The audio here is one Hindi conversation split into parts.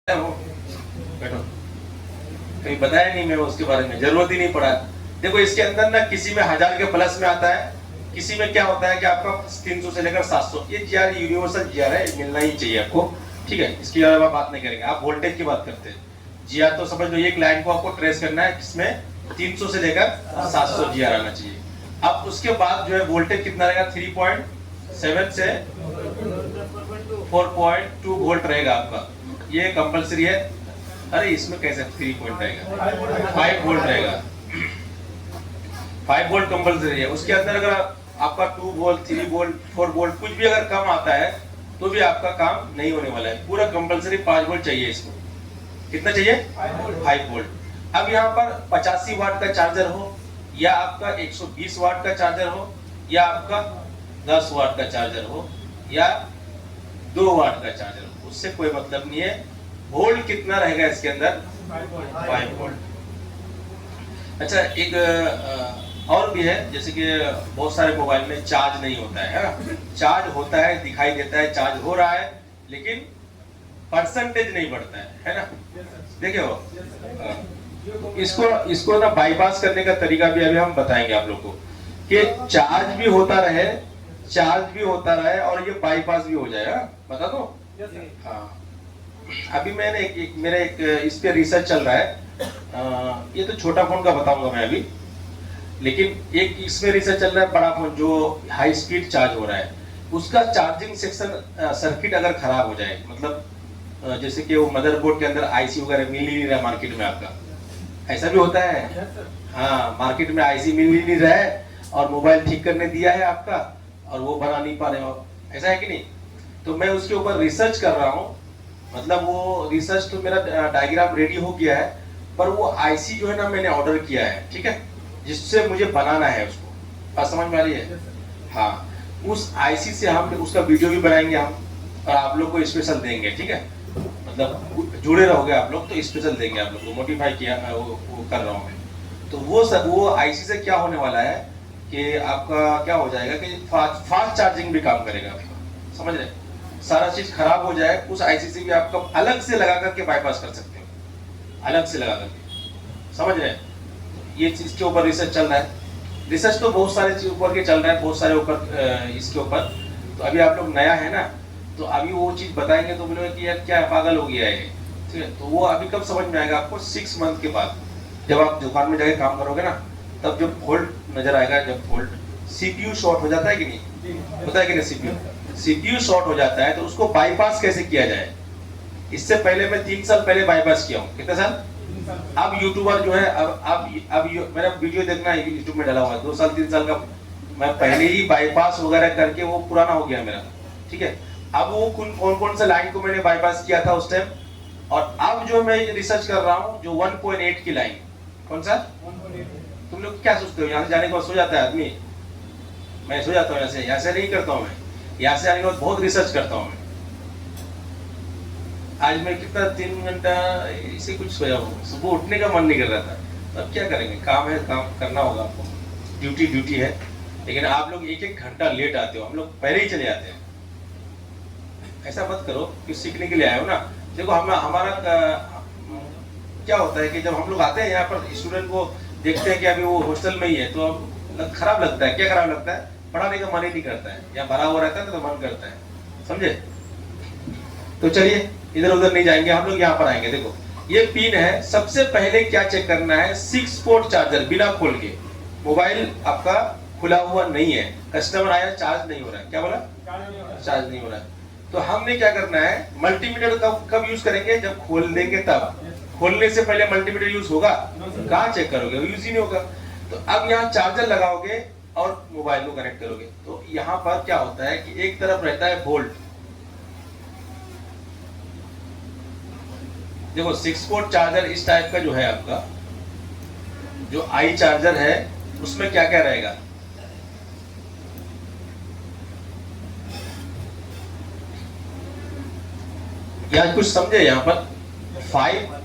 हो बैठो, कहीं बताया नहीं मैं उसके बारे में, जरूरत ही नहीं पड़ा। देखो इसके अंदर ना किसी में 1000 के प्लस में आता है, किसी में क्या होता है कि आपका 300 से लेकर 700। ये जीआर यूनिवर्सल जीआर है, मिलना ही चाहिए आपको, ठीक है। इसकी अलावा बात नहीं करेंगे। आप वोल्टेज की बात करते हैं, जीआर तो समझ लो एक लाइन को आपको ट्रेस करना है, जिसमें 300 से लेकर 700 जीआर आना चाहिए। अब उसके बाद जो है वोल्टेज कितना रहेगा, 3.7 से 4.2 वोल्ट रहेगा आपका, ये कंपलसरी है। अरे इसमें कैसे 3 पॉइंट रहेगा, 5 वोल्ट रहेगा, 5 वोल्ट कंपलसरी है। उसके अंदर अगर आपका 2 वोल्ट 3 वोल्ट 4 वोल्ट कुछ भी अगर कम आता है तो भी आपका काम नहीं होने वाला है। पूरा कंपलसरी 5 वोल्ट चाहिए इसको। कितना चाहिए, 5 वोल्ट। अब यहाँ पर 85 वाट का चार्जर हो, या आपका 120 वाट का चार्जर हो, या आपका 10 वाट का चार्जर हो, या 2 वाट का चार्जर हो, उससे कोई मतलब नहीं है। वोल्ट कितना रहेगा इसके अंदर, 5 वोल्ट। अच्छा, एक और भी है, जैसे कि बहुत सारे मोबाइल में चार्ज नहीं होता है ना? चार्ज होता है, दिखाई देता है चार्ज हो रहा है, लेकिन परसेंटेज नहीं बढ़ता है ना? देखे हो इसको ना बाईपास करने का तरीका भी अभी हम बताएंगे आप लोग को, कि चार्ज भी होता रहे, चार्ज भी होता रहे और ये बाईपास भी हो जाएगा। बता दो। हाँ, अभी मैंने मेरा एक इस पे रिसर्च चल रहा है। ये तो छोटा फोन का बताऊंगा मैं अभी, लेकिन एक इसमें रिसर्च चल रहा है बड़ा फोन जो हाई स्पीड चार्ज हो रहा है, उसका चार्जिंग सेक्शन सर्किट अगर खराब हो जाए, मतलब जैसे कि वो मदरबोर्ड के अंदर आईसी वगैरह मिल ही नहीं रहा मार्केट में, आपका ऐसा भी होता है। हाँ, मार्केट में आईसी मिल ही नहीं रहा है और मोबाइल ठीक करने दिया है आपका और वो बना नहीं पा रहे हो, ऐसा है कि नहीं? तो मैं उसके ऊपर रिसर्च कर रहा हूँ। मतलब वो रिसर्च तो मेरा डायग्राम रेडी हो गया है, पर वो आईसी जो है ना मैंने ऑर्डर किया है, ठीक है, जिससे मुझे बनाना है उसको। बात समझ में आ रही है? हाँ, उस आईसी से हम उसका वीडियो भी बनाएंगे हम, और आप लोग को स्पेशल देंगे, ठीक है। मतलब जुड़े रहोगे आप लोग तो स्पेशल देंगे आप लोग को, मोटिफाई किया वो कर रहा हूँ मैं। तो वो आईसी से क्या होने वाला है कि आपका क्या हो जाएगा कि फास्ट चार्जिंग भी काम करेगा, समझ रहे? सारा चीज खराब हो जाए, उस आईसी से भी आपको अलग से लगा करके बाईपास कर सकते हो, अलग से लगा करके, समझ रहे? ये चीज के ऊपर रिसर्च चल रहा है। रिसर्च तो बहुत सारे चीज ऊपर के चल रहा है, बहुत सारे ऊपर इसके ऊपर। तो अभी आप लोग नया है ना, तो अभी वो चीज बताएंगे तो बोलोगे कि यार क्या पागल हो गया है, ठीक है। तो वो अभी कब समझ में आएगा आपको, 6 मंथ के बाद, जब आप दुकान में जाके काम करोगे ना, तब जब फॉल्ट नजर आएगा। जब फॉल्ट सीपीयू शॉर्ट हो जाता है कि नहीं, होता है कि नहीं? सीपीयू शॉर्ट हो जाता है तो उसको बाईपास कैसे किया जाए। इससे पहले मैं 3 साल पहले बाईपास किया हूँ। कितने साल? अब यूट्यूबर जो है, अब मेरा वीडियो देखना यूट्यूब में डाला हुआ है 2 साल 3 साल का, मैं पहले ही बाईपास वगैरह करके वो पुराना हो गया मेरा, ठीक है। अब वो कौन कौन सा लाइन को मैंने बाईपास किया था उस टाइम, और अब जो मैं रिसर्च कर रहा हूँ जो 1.8 की लाइन, कौन सा 1.8? तुम लोग क्या सोचते हो, यहाँ से जाने के बाद सो जाता है आदमी? मैं सो जाता हूँ, यहाँ से नहीं करता हूँ मैं। यहाँ से आने के बाद बहुत रिसर्च करता हूँ मैं। आज मैं कितना 3 घंटा इसे कुछ सोया हूँ, सुबह उठने का मन नहीं कर रहा था। तो अब क्या करेंगे, काम है, काम करना होगा आपको, ड्यूटी है। लेकिन आप लोग 1-1 घंटा लेट आते हो, हम लोग पहले ही चले जाते हैं। ऐसा मत करो कि सीखने के लिए आए हो ना। देखो हमारा क्या होता है कि जब हम लोग आते हैं यहाँ पर, स्टूडेंट को देखते हैं कि अभी वो हॉस्टल में ही है, तो खराब लगता है। क्या खराब लगता है? पढ़ाने का मन ही नहीं करता है, या भरा हुआ रहता है तो मन करता है, समझे? तो चलिए इधर उधर नहीं जाएंगे, हम लोग यहाँ पर आएंगे। देखो ये पिन है, सबसे पहले क्या चेक करना है, 6 पोर्ट चार्जर बिना खोल के। मोबाइल आपका खुला हुआ नहीं है, कस्टमर आया, चार्ज नहीं हो रहा है। क्या बोला? चार्ज नहीं हो रहा है। तो हमने क्या करना है, मल्टीमीटर कब यूज करेंगे, जब खोल देंगे तब। खोलने से पहले मल्टीमीटर यूज होगा? कहाँ चेक करोगे, यूज ही नहीं होगा। तो अब यहाँ चार्जर लगाओगे और मोबाइल को कनेक्ट करोगे, तो यहाँ पर क्या होता है कि एक तरफ रहता है वोल्ट। देखो 6 पोर्ट चार्जर इस टाइप का जो है आपका, जो आई चार्जर है, उसमें क्या क्या रहेगा, या कुछ समझे यहाँ पर? 5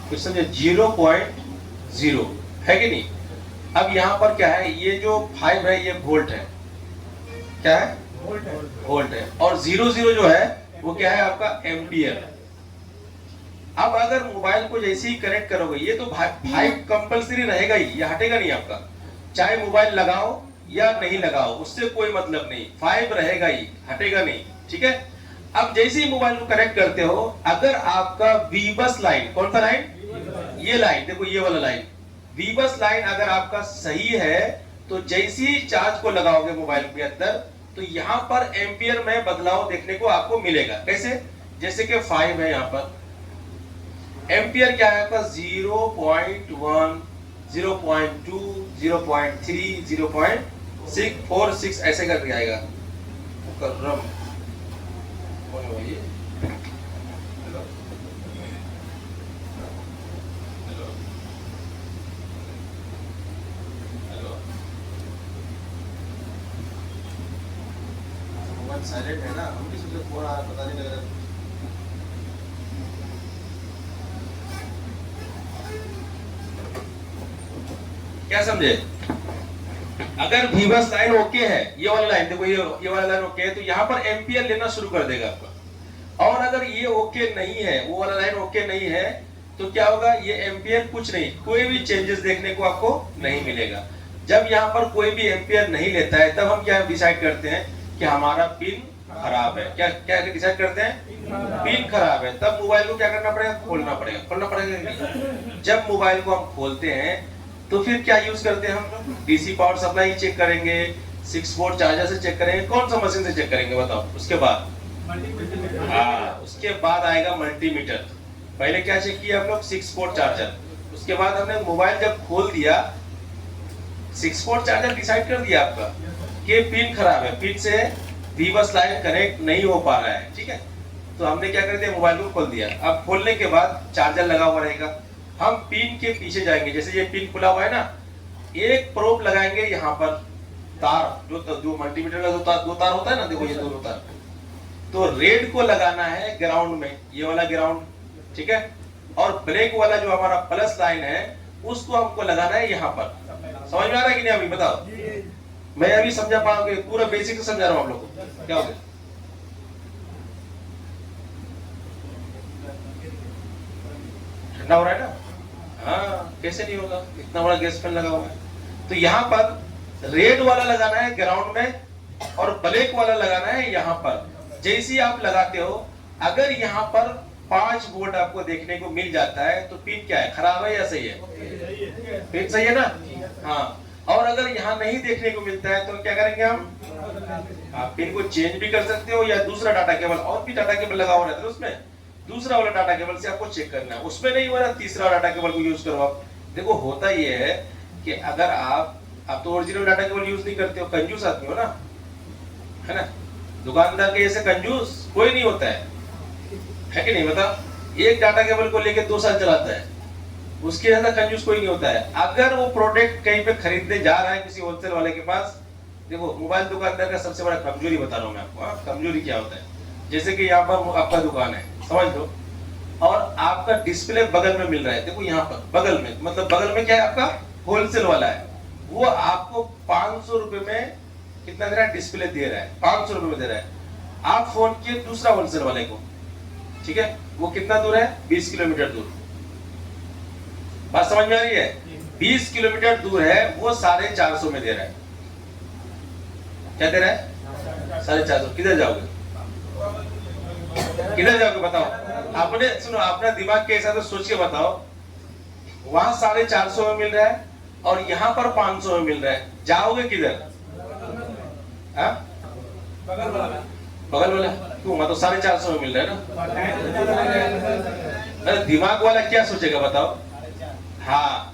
कुछ समझे, 0.0 है कि नहीं? अब यहाँ पर क्या है, ये जो 5 है ये वोल्ट है, क्या है? वोल्ट है। और 0 जो है वो क्या है आपका एम्पियर। अब अगर मोबाइल को जैसे ही कनेक्ट करोगे, ये तो 5 कंपल्सरी रहेगा ही, ये हटेगा नहीं आपका, चाहे मोबाइल लगाओ या नहीं लगाओ, उससे कोई मतलब नहीं, 5 रहेगा ही, हटेगा नहीं, ठीक है। अब जैसे ही मोबाइल को कनेक्ट करते हो, अगर आपका वीबस लाइन, कौन सा लाइन, ये लाइन देखो, ये वाला लाइन, वीबस लाइन अगर आपका सही है, तो जैसे ही चार्ज को लगाओगे मोबाइल के अंदर, तो यहाँ पर एम्पियर में बदलाव देखने को आपको मिलेगा। कैसे, जैसे कि 5 है, यहाँ पर एम्पियर क्या है आपका 0.1, 0.2, 0.3, 0.646 ऐसे करके आएगा। मुकर्रम साइलेंट है ना, हम भी सोचे फोन आ रहा, पता नहीं लग रहा। क्या समझे, अगर वीबस लाइन ओके है, ये वाला लाइन देखो, ये वाला लाइन ओके है, तो यहाँ पर एम्पियर लेना शुरू कर देगा आपका। और अगर ये ओके नहीं है, वो वाला लाइन ओके नहीं है, तो क्या होगा, ये एम्पियर कुछ नहीं, कोई भी चेंजेस देखने को आपको नहीं मिलेगा। जब यहाँ पर कोई भी एम्पियर नहीं लेता है, तब हम क्या डिसाइड करते हैं कि हमारा पिन खराब है। क्या क्या डिसाइड करते हैं, पिन खराब है। तब मोबाइल को क्या करना पड़ेगा, खोलना पड़ेगा। जब मोबाइल को हम खोलते हैं, तो फिर क्या यूज करते हैं हम, डीसी पावर सप्लाई चेक करेंगे, 6 वोल्ट चार्जर से चेक करेंगे, कौन सा मशीन से चेक करेंगे बताओ। उसके बाद उसके बाद आएगा मल्टीमीटर। पहले क्या चेक किया हम लोग, 6 वोल्ट चार्जर। उसके बाद हमने मोबाइल जब खोल दिया, 6 वोल्ट चार्जर डिसाइड कर दिया आपका कि पिन खराब है, पिन से वीबस लाइन कनेक्ट नहीं हो पा रहा है, ठीक है। तो हमने क्या कर दिया, मोबाइल को खोल दिया। अब खोलने के बाद चार्जर लगा हुआ रहेगा, हम पिन के पीछे जाएंगे, जैसे ये पिन खुला हुआ है ना, एक प्रोब लगाएंगे यहाँ पर, तार जो मल्टीमीटर का दो तार होता है ना, देखो ये दोनों तार, तो रेड को लगाना है ग्राउंड में, ये वाला ग्राउंड, ठीक है। और ब्लैक वाला जो हमारा प्लस लाइन है, उसको हमको लगाना है यहाँ पर। समझ में आ रहा है कि नहीं, अभी बताओ, मैं अभी समझा पाऊंगे, पूरा बेसिक समझा रहा हूँ आप लोग को। क्या हो गया, ठंडा हो रहा है ना, हाँ कैसे नहीं होगा, इतना बड़ा गैस फैन लगा हुआ है। तो यहाँ पर रेड वाला लगाना है ग्राउंड में, और ब्लैक वाला लगाना है यहाँ पर। जैसे ही आप लगाते हो, अगर यहाँ पर 5 वोल्ट आपको देखने को मिल जाता है, तो पिन क्या है, खराब है या सही है, पिन सही है ना, हाँ। और अगर यहाँ नहीं देखने को मिलता है, तो क्या करेंगे हम, आप पिन को चेंज भी कर सकते हो, या दूसरा डाटा केबल, और भी डाटा केबल लगा हुआ रहता है उसमें, दूसरा वाला डाटा केबल से आपको चेक करना है। उसमें नहीं हो रहा, तीसरा डाटा केबल को यूज करो आप। देखो होता ये है कि अगर आप तो ओरिजिनल डाटा केबल यूज नहीं करते हो, कंजूस आदमी हो ना, है ना। दुकानदार के जैसे कंजूस कोई नहीं होता है कि नहीं, बता। एक डाटा केबल को लेके 2 साल चलाता है, उसके ज्यादा कंजूस कोई नहीं होता है। अगर वो प्रोडक्ट कहीं पे खरीदने जा रहा है किसी होलसेल वाले के पास, देखो मोबाइल दुकानदार का सबसे बड़ा कमजोरी बता रहा हूँ मैं आपको। कमजोरी क्या होता है, जैसे कि यहाँ पर आपका दुकान है, समझ लो, और आपका डिस्प्ले बगल में मिल रहा है, देखो यहाँ पर बगल में, मतलब बगल में क्या है आपका होलसेल वाला है, वो आपको 500 रुपए में कितना दे रहा है, डिस्प्ले दे रहा है, 500 रुपए में दे रहा है। आप फोन किए दूसरा होलसेल वाले को, ठीक है, वो कितना दूर है, 20 किलोमीटर दूर। बात समझ में आ रही है, 20 किलोमीटर दूर है, वो 450 में दे रहा है। क्या दे रहा है, 450। किधर जाओगे, किधर जाओगे बताओ, अपने सुनो, अपना दिमाग के हिसाब से सोच के बताओ। वहां 450 में मिल रहा है, और यहाँ पर 500 में मिल रहा है, जाओगे किधर, बगल वाला क्यों, वहां तो 450 में मिल रहा है ना। दिमाग वाला क्या सोचेगा बताओ, हाँ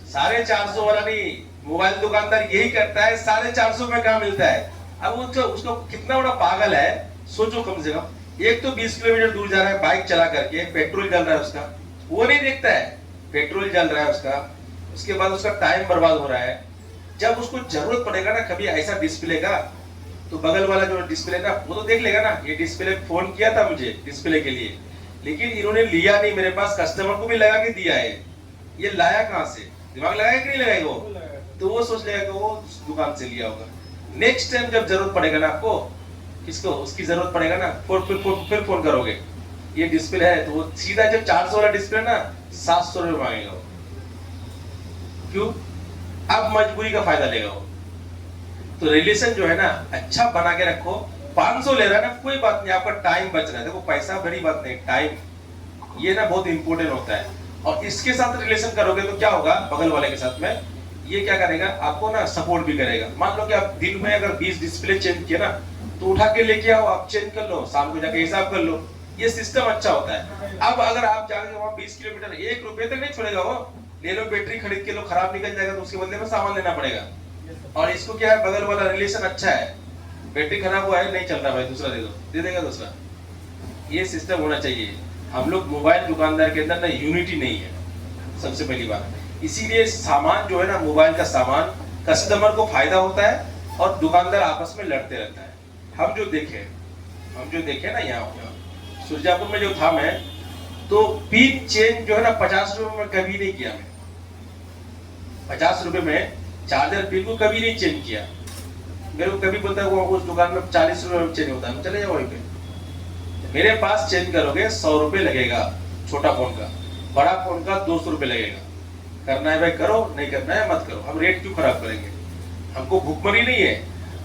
450 वाला नहीं, मोबाइल दुकानदार यही करता है, 450 में कहाँ मिलता है। अब उसको कितना बड़ा पागल है, सोचो कम से कम। एक तो 20 किलोमीटर दूर जा रहा है बाइक चला करके, पेट्रोल जल रहा है उसका, वो नहीं देखता है पेट्रोल जल रहा है उसका, उसके बाद उसका टाइम बर्बाद हो रहा है। जब उसको जरूरत पड़ेगा ना कभी ऐसा डिस्प्ले का, तो बगल वाला जो डिस्प्ले ना, वो तो देख लेगा ना, ये डिस्प्ले फोन किया था मुझे डिस्प्ले के लिए, लेकिन इन्होंने लिया नहीं मेरे पास, कस्टमर को भी लगा के दिया है, ये लाया कहाँ से, दिमाग लगाया कि नहीं लगाएगा वो, तो वो सोच लेगा कि वो दुकान से लिया होगा। नेक्स्ट टाइम जब जरूरत पड़ेगा ना आपको, किसको उसकी जरूरत पड़ेगा ना, फिर फोन करोगे। ये डिस्प्ले है तो वो सीधा जब 400 वाला डिस्प्ले ना 700 रुपये मांगेगा वो। क्यों? अब मजबूरी का फायदा लेगा वो। तो रिलेशन जो है ना अच्छा बना के रखो। 500 ले रहा है ना कोई बात नहीं, आपका टाइम बच रहा है। देखो पैसा बड़ी बात नहीं, टाइम ये ना बहुत इंपॉर्टेंट होता है। और इसके साथ रिलेशन करोगे तो क्या होगा, बगल वाले के साथ में ये क्या करेगा, आपको ना सपोर्ट भी करेगा। मान लो कि आप दिन में अगर 20 डिस्प्ले चेंज किया ना तो उठा के लेके आओ, आप चेंज कर लो, शाम को जाके हिसाब कर लो। ये सिस्टम अच्छा होता है। अब अगर आप जाके वहां 20 किलोमीटर 1 रुपए तक नहीं छोड़ेगा वो, ले लो बैटरी खरीद के लो, खराब निकल जाएगा तो उसके बदले में सामान लेना पड़ेगा। और इसको क्या है, बगल वाला रिलेशन अच्छा है, बैटरी खराब हुआ है नहीं चल रहा भाई दूसरा दे दो, दे देगा दूसरा। ये सिस्टम होना चाहिए। हम लोग मोबाइल दुकानदार के अंदर ना यूनिटी नहीं है, सबसे पहली बात। इसीलिए सामान जो है ना, मोबाइल का सामान कस्टमर को फायदा होता है और दुकानदार आपस में लड़ते रहता है। हम जो देखे ना यहाँ सुरजापुर में जो था मैं, तो पिन चेंज जो है ना 50 रुपए में कभी नहीं किया मैं। 50 रुपए में चार्जर पिन को कभी नहीं चेंज किया। मेरे को कभी बोलता है वो उस दुकान में 40 रुपए में चेंज होता है, चले जाओ वहीं पे। मेरे पास चेंज करोगे 100 रुपए लगेगा छोटा फोन का, बड़ा फोन का 200 रुपए लगेगा। करना है भाई करो, नहीं करना है मत करो। हम रेट क्यों खराब करेंगे, हमको भूखमरी नहीं है।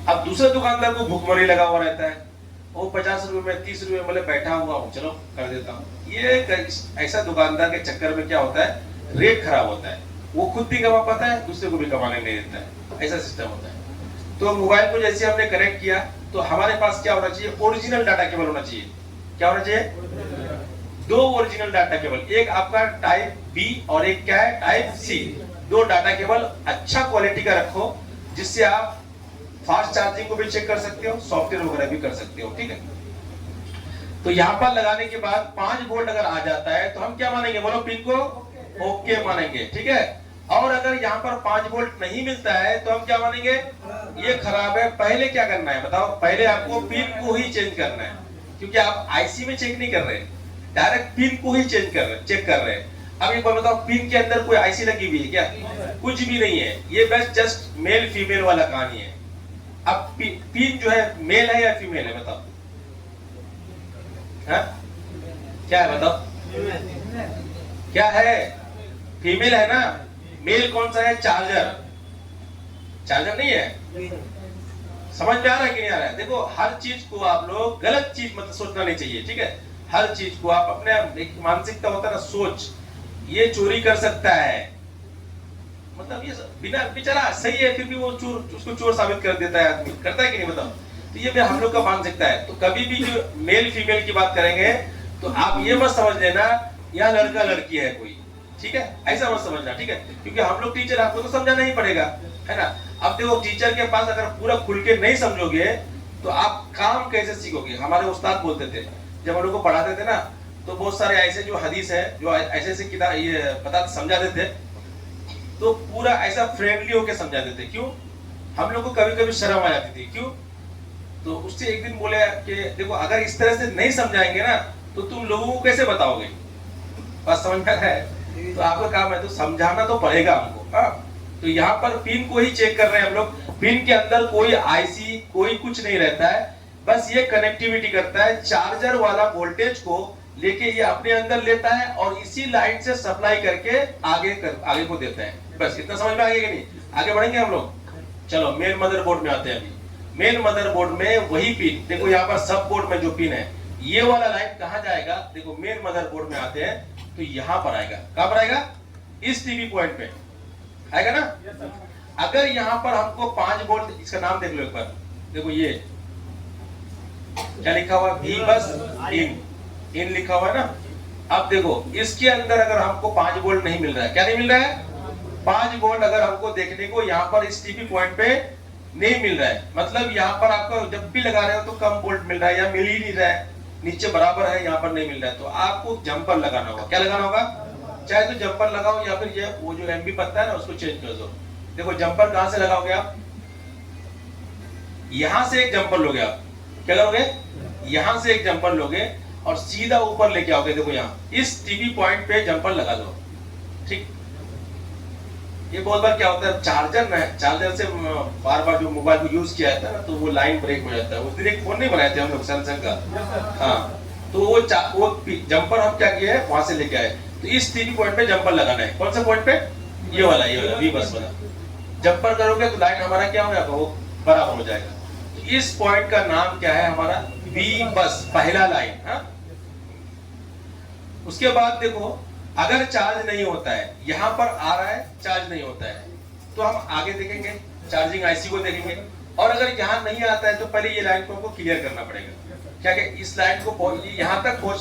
अब दूसरे दुकानदार को भूखमरी लगा हुआ रहता है, वो 50 रुपए में 30 रुपए में बैठा हुआ हूँ, चलो कर देता हूँ। ये ऐसा दुकानदार के चक्कर में क्या होता है, रेट खराब होता है। वो खुद भी कमा पाता है, दूसरे को भी कमाने नहीं देता है, ऐसा सिस्टम होता है। तो मोबाइल को जैसे हमने कनेक्ट किया तो हमारे पास क्या होना चाहिए, ओरिजिनल डाटा केबल होना चाहिए। क्या होना चाहिए, 2 ओरिजिनल डाटा केबल, एक आपका टाइप बी और एक क्या है टाइप सी। 2 डाटा केबल अच्छा क्वालिटी का रखो, जिससे आप फास्ट चार्जिंग को भी चेक कर सकते हो, सॉफ्टवेयर वगैरह भी कर सकते हो। ठीक है, तो यहाँ पर लगाने के बाद 5 वोल्ट अगर आ जाता है तो हम क्या मानेंगे, बोलो पिन को ओके मानेंगे। ठीक है, और अगर यहाँ पर 5 वोल्ट नहीं मिलता है तो हम क्या मानेंगे, ये खराब है। पहले क्या करना है बताओ, पहले आपको पिन को ही चेंज करना है, क्योंकि आप आईसी में चेक नहीं कर रहे, डायरेक्ट पिन को ही चेक कर रहे हैं। अब एक बार बताओ, पिन के अंदर कोई आईसी लगी हुई है क्या, कुछ भी नहीं है। ये बस जस्ट मेल फीमेल वाला कहानी है। अब पिन जो है मेल है या फीमेल है बताओ, हा? क्या है बताओ, क्या है, फीमेल है ना। मेल कौन सा है, चार्जर नहीं है। समझ में आ रहा है कि नहीं आ रहा है? देखो हर चीज को आप लोग गलत चीज मतलब सोचना नहीं चाहिए। ठीक है, हर चीज को आप अपने एक मानसिकता होता है ना, सोच, ये चोरी कर सकता है, मतलब ये बिना बेचारा सही है फिर भी वो चोर, उसको चोर साबित कर देता है आदमी, करता है कि नहीं बताओ। तो ये हम लोग का मानसिकता है। तो कभी भी जो मेल फीमेल की बात करेंगे तो आप ये मत समझ लेना यहाँ लड़का लड़की है कोई, ठीक है, ऐसा मत समझना। ठीक है, क्योंकि हम लोग टीचर, आपको तो समझाना ही पड़ेगा, है ना। अब देखो टीचर के पास अगर पूरा खुल के नहीं समझोगे तो आप काम कैसे सीखोगे। हमारे उस्ताद बोलते थे जब हम लोग को पढ़ाते थे ना, तो बहुत सारे ऐसे जो हदीस है, जो ऐसे ऐसे किताब ये बता समझाते थे, तो पूरा ऐसा फ्रेंडली होके समझाते थे। क्यों, हम लोग को कभी कभी शर्म आ जाती थी। क्यों, तो उससे एक दिन बोले कि देखो अगर इस तरह से नहीं समझाएंगे ना तो तुम लोगों को कैसे बताओगे। बात समझ में है, तो आपका काम है तो समझाना तो पड़ेगा हमको। हाँ, तो यहाँ पर पिन को ही चेक कर रहे हैं हम लोग। पिन के अंदर कोई आईसी कोई कुछ नहीं रहता है, बस ये कनेक्टिविटी करता है। चार्जर वाला वोल्टेज को लेके ये अपने अंदर लेता है और इसी लाइन से सप्लाई करके आगे को देता है। बस इतना समझ में आ गया कि नहीं, आगे बढ़ेंगे हम लोग। चलो मेन मदरबोर्ड में आते हैं। अभी मेन मदरबोर्ड में वही पिन, देखो यहाँ पर सब बोर्ड में जो पिन है, ये वाला लाइन कहाँ जाएगा, देखो मेन मदरबोर्ड में आते हैं तो यहाँ पर आएगा। कहाँ पर आएगा, इस टीवी पॉइंट पे आएगा ना। अगर यहाँ पर हमको 5 वोल्ट, इसका नाम देख लो एक बार, देखो ये क्या लिखा हुआ, भी बस इन लिखा हुआ है ना। अब देखो इसके अंदर अगर हमको 5 वोल्ट नहीं मिल रहा है, क्या नहीं मिल रहा है, 5 वोल्ट अगर हमको देखने को यहाँ पर इस टीवी पॉइंट पे नहीं मिल रहा है, मतलब यहाँ पर आपको जब भी लगा रहे हो तो कम वोल्ट मिल रहा है या मिल ही नहीं रहा है, नीचे बराबर है, यहाँ पर नहीं मिल रहा है, तो आपको जंपर लगाना होगा। क्या लगाना होगा, चाहे तो जंपर लगाओ या फिर ये वो जो एमबी पत्ता है ना उसको चेंज कर दो। देखो जंपर कहां से लगाओगे आप, यहां से एक जंपर लोगे आप, क्या करोगे, यहां से एक जंपर लोगे और सीधा ऊपर लेके आओगे। देखो यहाँ इस टीवी पॉइंट पे जंपर लगा दो, ठीक, ये बहुत बार क्या होता है, चार्जर से बार बार जो मोबाइल को यूज किया जाता है ना, तो वो लाइन ब्रेक हो जाता है। उस दिन एक फोन नहीं बनाए थे हम लोग सैमसंग का, हाँ, तो वो जंपर हम क्या किया है, वहां से लेके आए। तो इस 3 पॉइंट पे जंपर लगाना है। कौन सा पॉइंट पे? ये वाला वी बस वाला। जंपर करोगे तो लाइन हमारा क्या हो जाएगा, वो बराबर हो जाएगा। तो इस पॉइंट का नाम क्या है हमारा, वी बस, पहला लाइन। हाँ, उसके बाद देखो, अगर चार्ज नहीं होता है, यहां पर आ रहा है, चार्ज नहीं होता है, तो हम आगे देखेंगे, चार्जिंग आईसी को देखेंगे। और अगर यहां नहीं आता है तो पहले ये लाइन को हमको क्लियर करना पड़ेगा। क्या इस लाइन को यहां तक पहुंच